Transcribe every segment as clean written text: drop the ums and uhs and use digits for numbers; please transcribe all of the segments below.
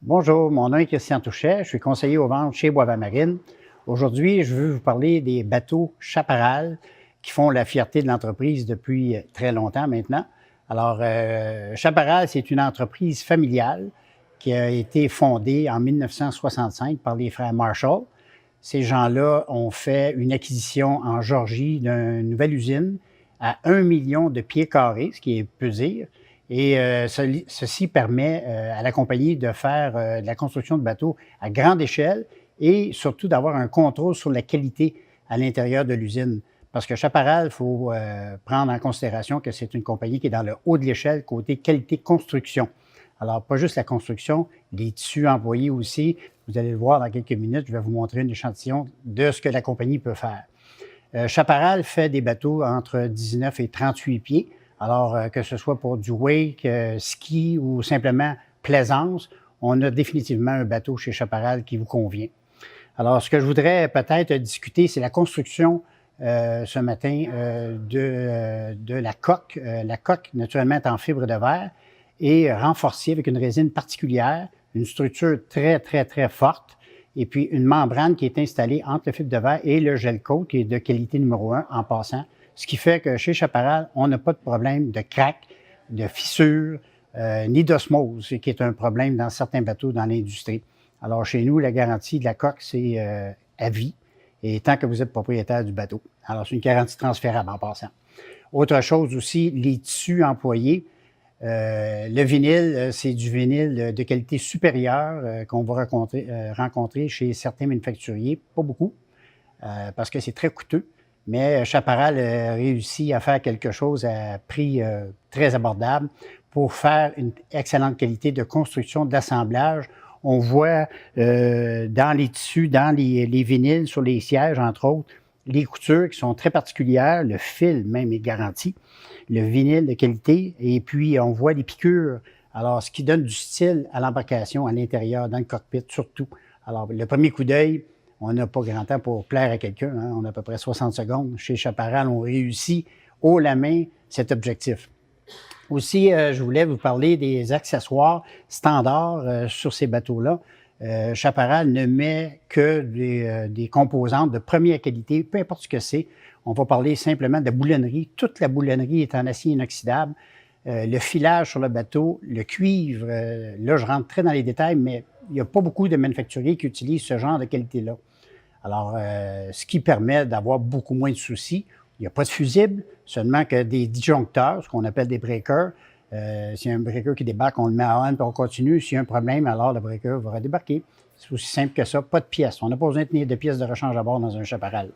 Bonjour, mon nom est Christian Touchet, je suis conseiller aux ventes chez Boisvert Marine. Aujourd'hui, je veux vous parler des bateaux Chaparral qui font la fierté de l'entreprise depuis très longtemps maintenant. Alors, Chaparral, c'est une entreprise familiale qui a été fondée en 1965 par les frères Marshall. Ces gens-là ont fait une acquisition en Georgie d'une nouvelle usine à 1 million de pieds carrés, ce qui est peu dire. Et ceci permet à la compagnie de faire de la construction de bateaux à grande échelle et surtout d'avoir un contrôle sur la qualité à l'intérieur de l'usine. Parce que Chaparral, il faut prendre en considération que c'est une compagnie qui est dans le haut de l'échelle côté qualité construction. Alors, pas juste la construction, les tissus employés aussi. Vous allez le voir dans quelques minutes, je vais vous montrer un échantillon de ce que la compagnie peut faire. Chaparral fait des bateaux entre 19 et 38 pieds. Alors, que ce soit pour du wake, ski ou simplement plaisance, on a définitivement un bateau chez Chaparral qui vous convient. Alors, ce que je voudrais peut-être discuter, c'est la construction ce matin de la coque. La coque, naturellement, est en fibre de verre et renforcée avec une résine particulière, une structure très, très, très forte et puis une membrane qui est installée entre le fibre de verre et le gel coat qui est de qualité numéro 1 en passant. Ce qui fait que chez Chaparral, on n'a pas de problème de craque, de fissure, ni d'osmose, qui est un problème dans certains bateaux dans l'industrie. Alors, chez nous, la garantie de la coque, c'est à vie, et tant que vous êtes propriétaire du bateau. Alors, c'est une garantie transférable en passant. Autre chose aussi, les tissus employés. Le vinyle, c'est du vinyle de qualité supérieure qu'on va rencontrer chez certains manufacturiers, pas beaucoup, parce que c'est très coûteux. Mais Chaparral a réussi à faire quelque chose à prix très abordable pour faire une excellente qualité de construction, d'assemblage. On voit dans les tissus, dans les vinyles, sur les sièges, entre autres, les coutures qui sont très particulières. Le fil même est garanti. Le vinyle de qualité. Et puis, on voit les piqûres. Alors, ce qui donne du style à l'embarcation, à l'intérieur, dans le cockpit, surtout. Alors, le premier coup d'œil, on n'a pas grand temps pour plaire à quelqu'un. Hein? On a à peu près 60 secondes. Chez Chaparral, on réussit haut la main cet objectif. Aussi, je voulais vous parler des accessoires standards sur ces bateaux-là. Chaparral ne met que des composantes de première qualité, peu importe ce que c'est. On va parler simplement de boulonnerie. Toute la boulonnerie est en acier inoxydable. Le filage sur le bateau, le cuivre, là, je rentre très dans les détails, mais il n'y a pas beaucoup de manufacturiers qui utilisent ce genre de qualité-là. Alors, ce qui permet d'avoir beaucoup moins de soucis. Il n'y a pas de fusible, seulement que des disjoncteurs, ce qu'on appelle des breakers. S'il y a un breaker qui débarque, on le met à on, puis on continue. S'il y a un problème, alors le breaker va redébarquer. C'est aussi simple que ça, pas de pièces. On n'a pas besoin de tenir de pièces de rechange à bord dans un Chaparral.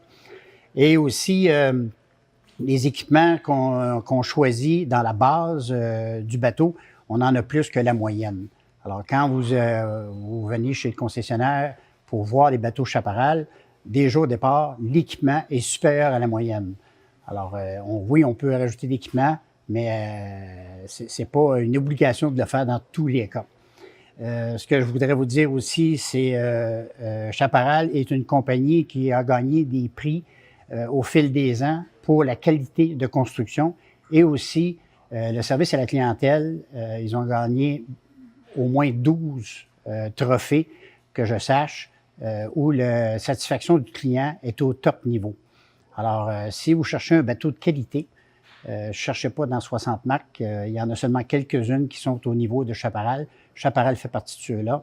Et aussi, les équipements qu'on choisit dans la base du bateau, on en a plus que la moyenne. Alors, quand vous venez chez le concessionnaire pour voir les bateaux Chaparral, déjà au départ, l'équipement est supérieur à la moyenne. Alors, oui, on peut rajouter de l'équipement, mais ce n'est pas une obligation de le faire dans tous les cas. Ce que je voudrais vous dire aussi, c'est Chaparral est une compagnie qui a gagné des prix au fil des ans pour la qualité de construction et aussi le service à la clientèle. Ils ont gagné au moins 12 trophées, que je sache, où la satisfaction du client est au top niveau. Alors, si vous cherchez un bateau de qualité, ne cherchez pas dans 60 marques. Il y en a seulement quelques-unes qui sont au niveau de Chaparral. Chaparral fait partie de ceux-là.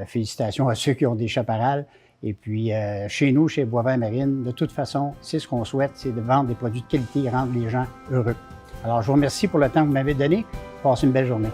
Félicitations à ceux qui ont des Chaparral. Et puis, chez nous, chez Boisvert Marine, de toute façon, c'est ce qu'on souhaite, c'est de vendre des produits de qualité et rendre les gens heureux. Alors, je vous remercie pour le temps que vous m'avez donné. Passez une belle journée.